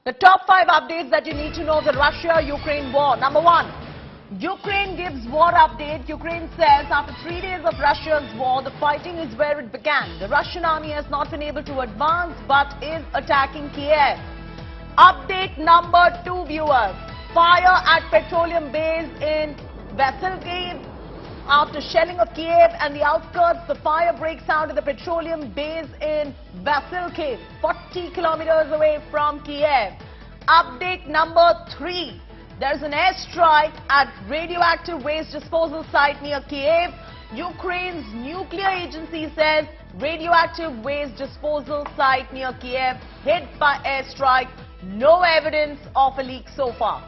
The top 5 updates that you need to know, the Russia-Ukraine war. Number 1, Ukraine gives war update. Ukraine says after 3 days of Russia's war, the fighting is where it began. The Russian army has not been able to advance but is attacking Kiev. Update number 2, viewers. Fire at petroleum base in Vasilkiv. After shelling of Kiev and the outskirts, the fire breaks out at the petroleum base in Vasilkiv, 40 kilometers away from Kiev. Update number 3. There's an airstrike at radioactive waste disposal site near Kiev. Ukraine's nuclear agency says radioactive waste disposal site near Kiev hit by airstrike. No evidence of a leak so far.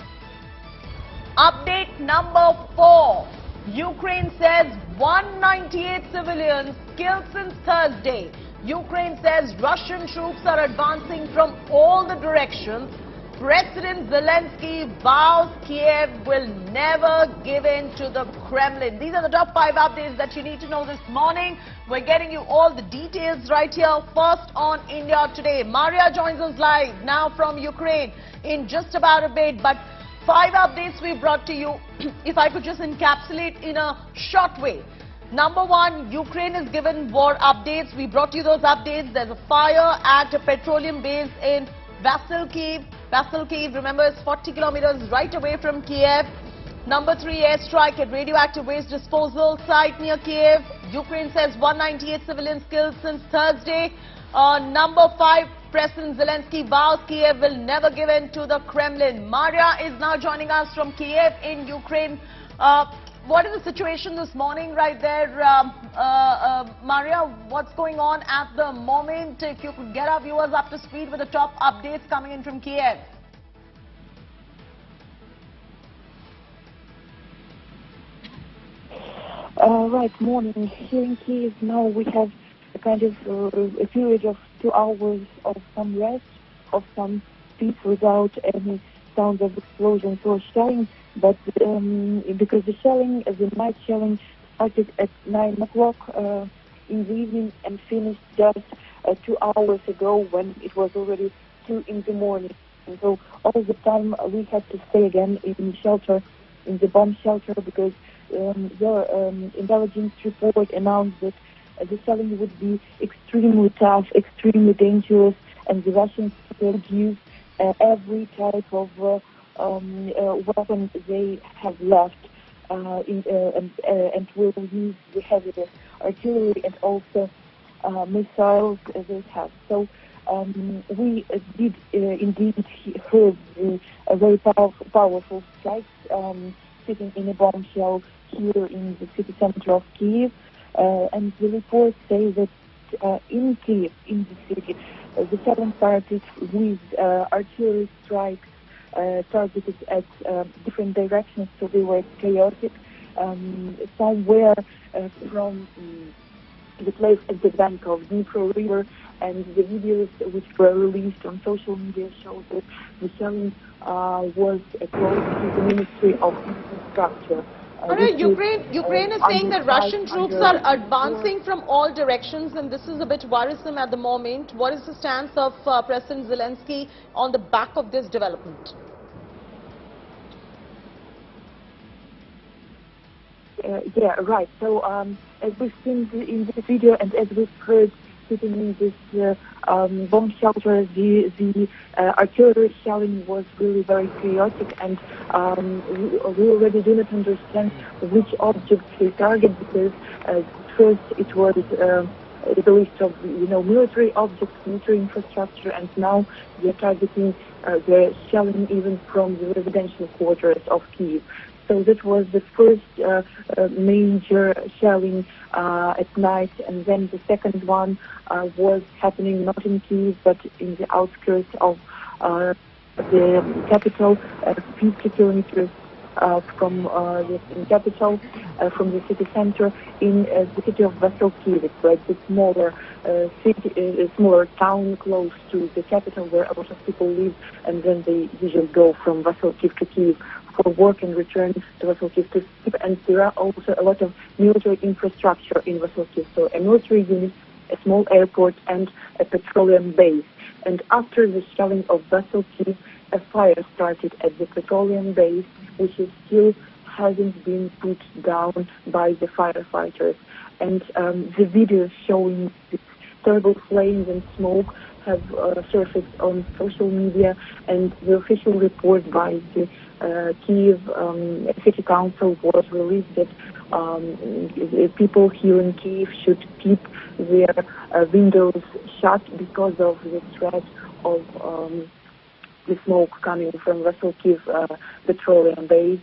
Update number 4. Ukraine says 198 civilians killed since Thursday. Ukraine says Russian troops are advancing from all the directions. President Zelensky vows Kiev will never give in to the Kremlin. These are the top 5 updates that you need to know this morning. We're getting you all the details right here. First on India Today. Maria joins us live now from Ukraine in just about a bit. But 5 updates we brought to you, if I could just encapsulate in a short way. Number 1, Ukraine has given war updates. We brought you those updates. There's a fire at a petroleum base in Vasilkiv. Vasilkiv, remember, is 40 kilometers right away from Kiev. Number 3, airstrike at radioactive waste disposal site near Kiev. Ukraine says 198 civilians killed since Thursday. Number 5, President Zelensky vows Kiev will never give in to the Kremlin. Maria is now joining us from Kiev in Ukraine. What is the situation this morning right there? Maria, what's going on at the moment? If you could get our viewers up to speed with the top updates coming in from Kiev. Right, morning. Here in Kiev now we have a kind of a period of 2 hours of some rest, of some peace without any sounds of explosions or shelling. But because the night shelling started at 9 o'clock in the evening and finished just 2 hours ago when it was already 2 in the morning. And so all the time we had to stay again in shelter, in the bomb shelter, because the intelligence report announced that the shelling would be extremely tough, extremely dangerous, and the Russians will use every type of weapons they have left, and will use the heavy artillery and also missiles they have. So we did indeed heard the very powerful strikes sitting in a bombshell here in the city center of Kiev, and the reports say that in Kiev, in the city, the shelling started with artillery strikes targeted at different directions, so they were chaotic. Somewhere from the place at the bank of Dnipro River, and the videos which were released on social media show that the shelling was close to the Ministry of Infrastructure. Ukraine is saying that Russian troops are advancing from all directions, and this is a bit worrisome at the moment. What is the stance of President Zelensky on the back of this development? Yeah, right. So as we've seen in this video and as we've heard sitting in this bomb shelter, the artillery shelling was really very chaotic, and we already do not understand which objects they target, because first it was the list of military objects, military infrastructure, and now they're targeting the shelling even from the residential quarters of Kyiv. So that was the first major shelling at night, and then the second one was happening not in Kyiv but in the outskirts of the capital, 50 kilometers from the capital, from the city center, in the city of Vasilkiv. It's like the smaller city, a smaller town close to the capital where a lot of people live, and then they usually go from Vasilkiv to Kyiv for work and return to Vasilkiv to sleep. And there are also a lot of military infrastructure in Vasilkiv. So a military unit a small airport and a petroleum base. And after the shelling of Vessel Kiev, a fire started at the petroleum base, which is still hasn't been put down by the firefighters. And the videos showing these terrible flames and smoke have surfaced on social media, and the official report by the Kiev City Council was released that people here in Kiev should keep their windows shut because of the threat of the smoke coming from Vessel Kiev petroleum base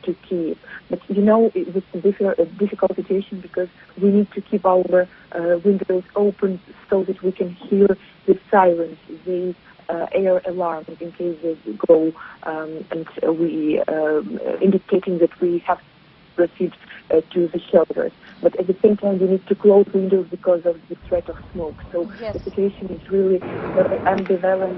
to Kiev. But you know, it's a difficult situation because we need to keep our windows open so that we can hear the sirens, the air alarm in case they go, and we indicating that we have to proceed to the shelters. But at the same time, we need to close windows because of the threat of smoke. So Yes. the situation is really very ambivalent.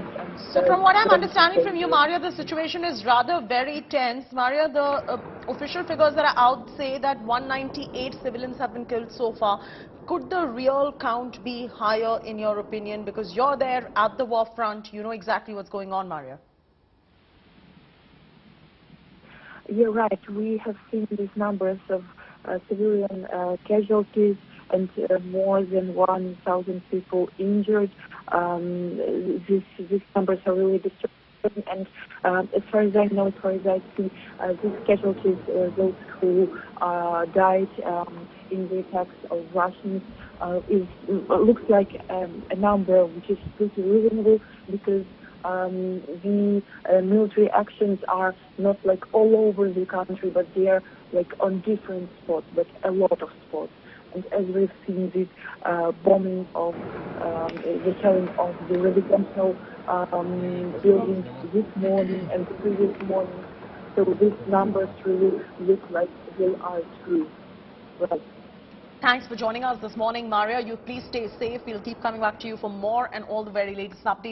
So from what I'm understanding from you, Maria, the situation is rather very tense. Maria, the official figures that are out say that 198 civilians have been killed so far. Could the real count be higher in your opinion? Because you're there at the war front, you know exactly what's going on, Maria. You're right. We have seen these numbers of civilian casualties and more than 1,000 people injured. These numbers are really disturbing. And as far as I know, as far as I see, these casualties, those who died in the attacks of Russians, looks like a number which is pretty reasonable because the military actions are not like all over the country, but they are like on different spots, but a lot of spots. And as we've seen this bombing of the shelling of the residential buildings this morning and the previous morning, so these numbers really look like they are true. Right. Thanks for joining us this morning, Maria. You please stay safe. We'll keep coming back to you for more and all the very latest updates.